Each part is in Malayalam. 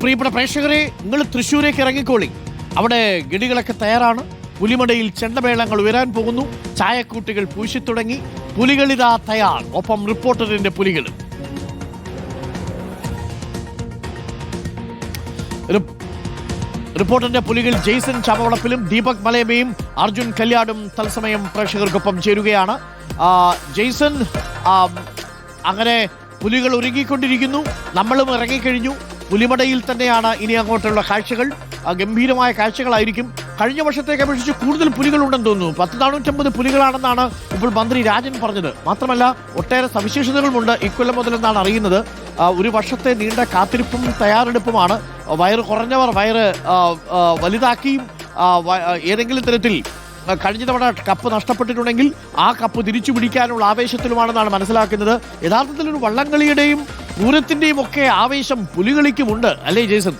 പ്രിയപ്പെട്ട പ്രേക്ഷകരെ, നിങ്ങൾ തൃശ്ശൂരേക്ക് ഇറങ്ങിക്കോളി. അവിടെ ഗഡികളൊക്കെ തയ്യാറാണ്. പുലിമടയിൽ ചെണ്ടമേളങ്ങൾ ഉയരാൻ പോകുന്നു. ചായക്കൂട്ടുകൾ പൂശിത്തുടങ്ങി. പുലികളിതാ തയ്യാർ. ഒപ്പം റിപ്പോർട്ടറിന്റെ പുലികൾ. റിപ്പോർട്ടറിന്റെ പുലികൾ ജെയ്സൺ ചാമവളപ്പിലും ദീപക് മലയമയും അർജുൻ കല്യാടും തത്സമയം പ്രേക്ഷകർക്കൊപ്പം ചേരുകയാണ്. ജെയ്സൺ, അങ്ങനെ പുലികൾ ഒരുങ്ങിക്കൊണ്ടിരിക്കുന്നു. നമ്മളും ഇറങ്ങിക്കഴിഞ്ഞു. പുലിമടയിൽ തന്നെയാണ് ഇനി അങ്ങോട്ടുള്ള കാഴ്ചകൾ. ഗംഭീരമായ കാഴ്ചകളായിരിക്കും. കഴിഞ്ഞ വർഷത്തേക്ക് അപേക്ഷിച്ച് കൂടുതൽ പുലികളുണ്ടെന്ന് തോന്നുന്നു. 450 പുലികളാണെന്നാണ് ഇപ്പോൾ മന്ത്രി രാജൻ പറഞ്ഞത്. മാത്രമല്ല ഒട്ടേറെ സവിശേഷതകളുമുണ്ട് ഇക്കൊല്ലം മുതലെന്നാണ് അറിയുന്നത്. ഒരു വർഷത്തെ നീണ്ട കാത്തിരിപ്പും തയ്യാറെടുപ്പുമാണ്. വയറ് കുറഞ്ഞവർ വയറ് വലുതാക്കിയും ഏതെങ്കിലും തരത്തിൽ കഴിഞ്ഞ തവണ കപ്പ് നഷ്ടപ്പെട്ടിട്ടുണ്ടെങ്കിൽ ആ കപ്പ് തിരിച്ചു പിടിക്കാനുള്ള ആവേശത്തിലുമാണെന്നാണ് മനസ്സിലാക്കുന്നത്. യഥാർത്ഥത്തിൽ ഒരു വള്ളംകളിയുടെയും പൂരത്തിന്റെയും ഒക്കെ ആവേശം പുലികളിക്കുമുണ്ട്, അല്ലേ ജെയ്സൺ?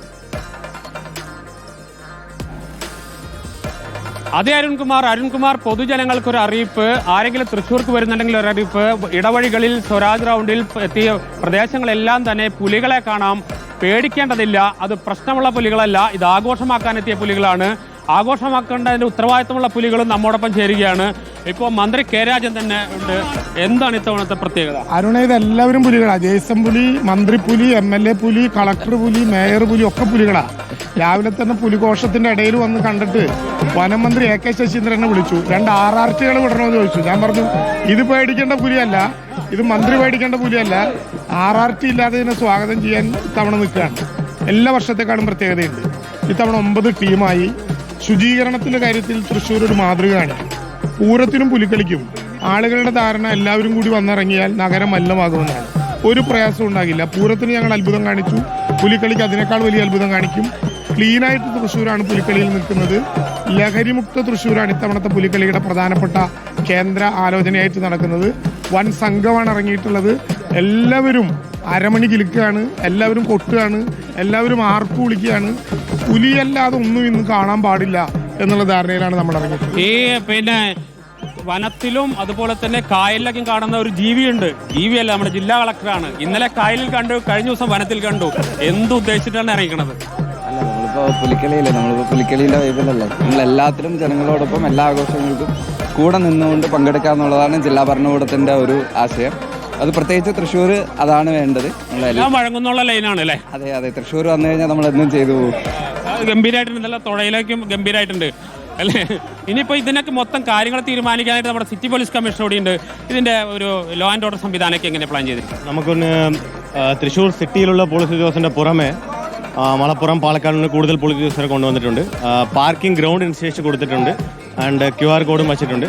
അതെ അരുൺകുമാർ, പൊതുജനങ്ങൾക്കൊരു അറിയിപ്പ്. ആരെങ്കിലും തൃശ്ശൂർക്ക് വരുന്നുണ്ടെങ്കിൽ ഒരു അറിയിപ്പ്. ഇടവഴികളിൽ സ്വരാജ് റൗണ്ടിൽ എത്തിയ പ്രദേശങ്ങളെല്ലാം തന്നെ പുലികളെ കാണാം. പേടിക്കേണ്ടതില്ല. അത് പ്രശ്നമുള്ള പുലികളല്ല, ഇത് ആഘോഷമാക്കാനെത്തിയ പുലികളാണ്. ആഘോഷമാക്കേണ്ടതിന്റെ ഉത്തരവാദിത്തമുള്ള പുലികളും നമ്മോടൊപ്പം ചേരുകയാണ്. ഇപ്പോൾ മന്ത്രി കെ രാജൻ തന്നെ ഉണ്ട്. എന്താണ് ഇത്തവണത്തെ പ്രത്യേകത? അരുണ, ഇത് എല്ലാവരും പുലികളാണ്. ജെയ്സൺ പുലി, മന്ത്രിപ്പുലി, MLA പുലി, കളക്ടർ പുലി, മേയർ പുലി ഒക്കെ പുലികളാ. രാവിലെ തന്നെ പുലിഘോഷത്തിന്റെ ഇടയിൽ വന്ന് കണ്ടിട്ട് വനം മന്ത്രി AK ശശീന്ദ്രനെ വിളിച്ചു. 2 RRTകൾ വിടണമെന്ന് ചോദിച്ചു. ഞാൻ പറഞ്ഞു, ഇത് പേടിക്കേണ്ട പുലിയല്ല, ഇത് മന്ത്രി പേടിക്കേണ്ട പുലിയല്ല. RRT ഇല്ലാതെ ഇതിനെ സ്വാഗതം ചെയ്യാൻ ഇത്തവണ നിൽക്കുകയാണ്. എല്ലാ വർഷത്തെക്കാളും പ്രത്യേകതയുണ്ട്. ഇത്തവണ 9 ടീമായി. ശുചീകരണത്തിന്റെ കാര്യത്തിൽ തൃശ്ശൂർ ഒരു മാതൃക കാണിക്കും. പൂരത്തിനും പുലിക്കളിക്കും ആളുകളുടെ ധാരണ എല്ലാവരും കൂടി വന്നിറങ്ങിയാൽ നഗരം മലിനമാകുമെന്നാണ്. ഒരു പ്രയാസവും ഉണ്ടാകില്ല. പൂരത്തിന് ഞങ്ങൾ അത്ഭുതം കാണിച്ചു, പുലിക്കളിക്ക് അതിനേക്കാൾ വലിയ അത്ഭുതം കാണിക്കും. ക്ലീനായിട്ട് തൃശ്ശൂരാണ് പുലിക്കളിയിൽ നിൽക്കുന്നത്. ലഹരിമുക്ത തൃശ്ശൂരാണ് ഇത്തവണത്തെ പുലിക്കളിയുടെ പ്രധാനപ്പെട്ട കേന്ദ്ര ആലോചനയായിട്ട് നടക്കുന്നത്. വൻ സംഘമാണ് ഇറങ്ങിയിട്ടുള്ളത്. എല്ലാവരും അരമണി കിലുക്കുകയാണ്, എല്ലാവരും കൊട്ടുകയാണ്, എല്ലാവരും ആർപ്പ് വിളിക്കുകയാണ്. പുലിയല്ലാതെ ഒന്നും ഇന്ന് കാണാൻ പാടില്ല എന്നുള്ള ധാരണയിലാണ് നമ്മൾ ഇറങ്ങിയത്. പിന്നെ വനത്തിലും അതുപോലെ തന്നെ കായലിലൊക്കെ കാണുന്ന ഒരു ജീവിയുണ്ട്. ജീവിയല്ല, നമ്മുടെ ജില്ലാ കളക്ടറാണ്. ഇന്നലെ കായലിൽ കണ്ടു, കഴിഞ്ഞ ദിവസം വനത്തിൽ കണ്ടു. എന്തുദ്ദേശിച്ചിട്ടാണ് ഇറങ്ങിക്കണത്? അല്ല, നമ്മളിപ്പോ പുലിക്കളിയിലെ വൈബിലല്ലേ, നമ്മളെല്ലാത്തിലും ജനങ്ങളോടൊപ്പം എല്ലാ ആഘോഷങ്ങൾക്കും കൂടെ നിന്നുകൊണ്ട് പങ്കെടുക്കാന്നുള്ളതാണ് ജില്ലാ ഭരണകൂടത്തിന്റെ ഒരു ആശയം. അത് പ്രത്യേകിച്ച് തൃശ്ശൂർ അതാണ് വേണ്ടത്. എല്ലാം വഴങ്ങുന്നുള്ള ലൈനാണ് അല്ലേ? അതെ, തൃശ്ശൂർ വന്നു കഴിഞ്ഞാൽ നമ്മൾ എന്നും ചെയ്തു പോകും. ഗംഭീരമായിട്ടുണ്ട്, നല്ല തുഴയിലേക്കും ഗംഭീരമായിട്ടുണ്ട് അല്ലേ? ഇനിയിപ്പോൾ ഇതിനൊക്കെ മൊത്തം കാര്യങ്ങൾ തീരുമാനിക്കാനായിട്ട് നമ്മുടെ സിറ്റി പോലീസ് കമ്മീഷണർ കൂടിയുണ്ട്. ഇതിന്റെ ഒരു ലോ ആൻഡ് ഓർഡർ സംവിധാനമൊക്കെ എങ്ങനെ പ്ലാൻ ചെയ്തിരിക്കും? നമുക്കൊന്ന് തൃശ്ശൂർ സിറ്റിയിലുള്ള പോലീസ് ഉദ്യോഗസ്ഥന്റെ പുറമെ മലപ്പുറം, പാലക്കാട് കൂടുതൽ പോലീസ് ഉദ്യോഗസ്ഥരെ കൊണ്ടുവന്നിട്ടുണ്ട്. പാർക്കിംഗ് ഗ്രൗണ്ട് നിശ്ചയിച്ച് കൊടുത്തിട്ടുണ്ട്. ആൻഡ് QR കോഡും വച്ചിട്ടുണ്ട്.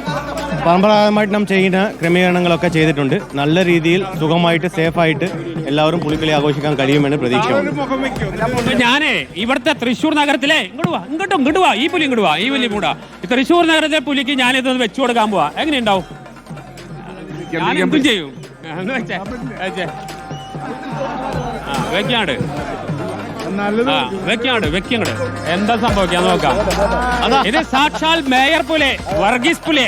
പരമ്പരാഗതമായിട്ട് നാം ചെയ്യുന്ന ക്രമീകരണങ്ങളൊക്കെ ചെയ്തിട്ടുണ്ട്. നല്ല രീതിയിൽ സുഖമായിട്ട് സേഫായിട്ട് എല്ലാവരും പുലിക്കളി ആഘോഷിക്കാൻ കഴിയുമെന്ന് പ്രതീക്ഷയുണ്ട്. ഞാനേ ഇവിടുത്തെ തൃശ്ശൂർ നഗരത്തിലെ ഇങ്ങോട്ട് വാ, ഈ പുലി ഇങ്ങോട്ട് വാ, ഈ പുലി കൂടാ. തൃശ്ശൂർ നഗരത്തിലെ പുലിക്ക് ഞാനിത് വെച്ചു കൊടുക്കാൻ പോവാ. എങ്ങനെയുണ്ടാവും? ഞാൻ എന്തും ചെയ്യും. വെക്കാണ്ട് വെക്കാണ്ട് എന്താ സംഭവിക്കാൻ നോക്കാം. ഇത് സാക്ഷാൽ മേയർ പുലി, വർഗീസ് പുലി.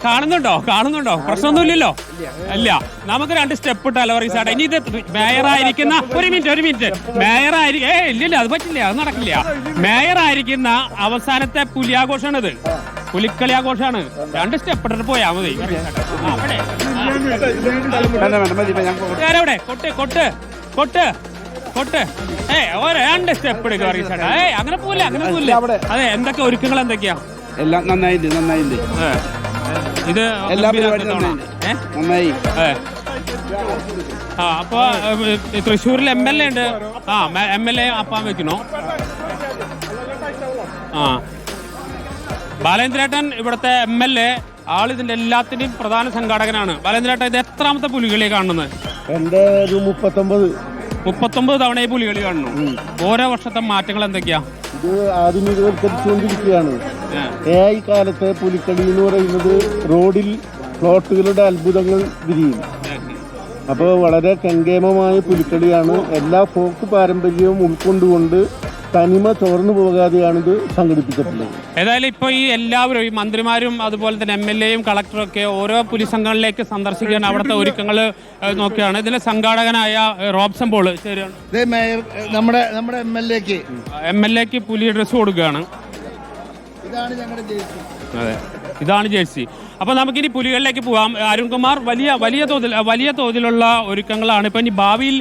കാണുന്നുണ്ടോ? പ്രശ്നമൊന്നുമില്ലല്ലോ. ഇല്ല, നമുക്ക് 2 സ്റ്റെപ്പ് ഇട്ടല്ലോ വർഗീസാട്ടെ. ഇനി ഇത് മേയറായിരിക്കുന്ന ഒരു മിനിറ്റ് ഇല്ലില്ല, അത് പറ്റില്ല, അത് നടക്കില്ല. മേയറായിരിക്കുന്ന അവസാനത്തെ പുലിയാഘോഷമാണിത്. പുലിക്കളി ആഘോഷമാണ്. 2 സ്റ്റെപ്പ് ഇട്ടിട്ട് പോയാ മതി. കൊട്ട് 2 സ്റ്റെപ്പ് എടുക്കുക. അങ്ങനെ പോവില്ല. അതെ, എന്തൊക്കെ ഒരുക്കങ്ങൾ എന്തൊക്കെയാ? എല്ലാം നന്നായിട്ട് ഇത് എല്ലാ പരിപാടിയും നന്നായി. അപ്പൊ തൃശ്ശൂരിൽ MLA ഉണ്ട്. MLA അപ്പാൻ വെക്കണോ? ബാലേന്ദ്രേട്ടൻ ഇവിടുത്തെ MLA. ആളിതിന്റെ എല്ലാത്തിന്റെയും പ്രധാന സംഘാടകനാണ്. ബാലേന്ദ്രേട്ടൻ, ഇത് എത്രാമത്തെ പുലികളി കാണുന്നത്? എന്റെ ഒരു 39 തവണ ഈ പുലികളി കാണുന്നു. ഓരോ വർഷത്തെ മാറ്റങ്ങൾ എന്തൊക്കെയാ? ഇത് ആധുനികവൽക്കരിച്ചുകൊണ്ടിരിക്കുകയാണ്. ഈ കാലത്തെ പുലിക്കളി എന്ന് പറയുന്നത് റോഡിൽ ഫ്ലോട്ടുകളുടെ അത്ഭുതങ്ങൾ വിരിയും. അപ്പോൾ വളരെ കെങ്കേമമായ പുലിക്കളിയാണ്. എല്ലാ ഫോക്ക് പാരമ്പര്യവും ഉൾക്കൊണ്ടുകൊണ്ട് തനിമ ചോർന്നു പോകാതെയാണ് ഇത് സംഘടിപ്പിച്ചിട്ടുള്ളത്. ഏതായാലും ഇപ്പോൾ ഈ എല്ലാവരും ഈ മന്ത്രിമാരും അതുപോലെ തന്നെ MLA-യും കളക്ടറും ഒക്കെ ഓരോ പുലി സംഘങ്ങളിലേക്ക് സന്ദർശിക്കാൻ അവിടുത്തെ ഒരുക്കങ്ങൾ നോക്കുകയാണ്. ഇതിലെ സംഘാടകനായ റോബ്സൺ പോൾ ശരിയാണ്, നമ്മുടെ MLA-ക്ക് പുലി ഡ്രസ്സ് കൊടുക്കുകയാണ്. അതെ, ഇതാണ് ജേഴ്സി. അപ്പോൾ നമുക്കിനി പുലികളിലേക്ക് പോകാം. അരുൺകുമാർ, വലിയ തോതിലുള്ള ഒരുക്കങ്ങളാണ്. ഇപ്പം ഇനി ഭാവിയിൽ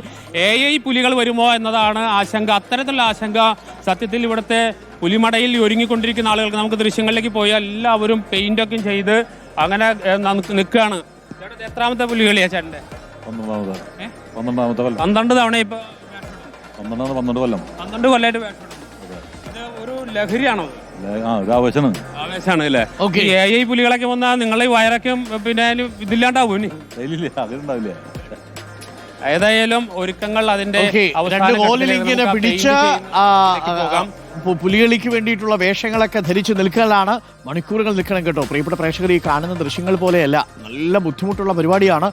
AI പുലികൾ വരുമോ എന്നതാണ് ആശങ്ക. അത്തരത്തിലുള്ള ആശങ്ക സത്യത്തിൽ ഇവിടുത്തെ പുലിമടയിൽ ഒരുങ്ങിക്കൊണ്ടിരിക്കുന്ന ആളുകൾക്ക് നമുക്ക് ദൃശ്യങ്ങളിലേക്ക് പോയാൽ എല്ലാവരും പെയിന്റൊക്കെ ചെയ്ത് അങ്ങനെ നിൽക്കുകയാണ്. എത്രാമത്തെ പുലികളിയാ ചേട്ടൻ്റെ? 12 തവണ ഇപ്പൊ 12 കൊല്ലം 12 കൊല്ലമായിട്ട് ഇത് ഒരു ലഹരിയാണോ? ആവേശാണ് അല്ലേ? AI പുലികളൊക്കെ വന്നാൽ നിങ്ങളെ വയറൊക്കെ പിന്നെ ഇതില്ലാണ്ടാവും ഇനി. ഏതായാലും ഒരുക്കങ്ങൾ അതിന്റെ പിടിച്ച് പുലികളിക്ക് വേണ്ടിയിട്ടുള്ള വേഷങ്ങളൊക്കെ ധരിച്ച് നിൽക്കലാണ്. മണിക്കൂറുകൾ നിൽക്കണം കേട്ടോ. പ്രിയപ്പെട്ട പ്രേക്ഷകർ, ഈ കാണുന്ന ദൃശ്യങ്ങൾ പോലെയല്ല, നല്ല ബുദ്ധിമുട്ടുള്ള പരിപാടിയാണ്.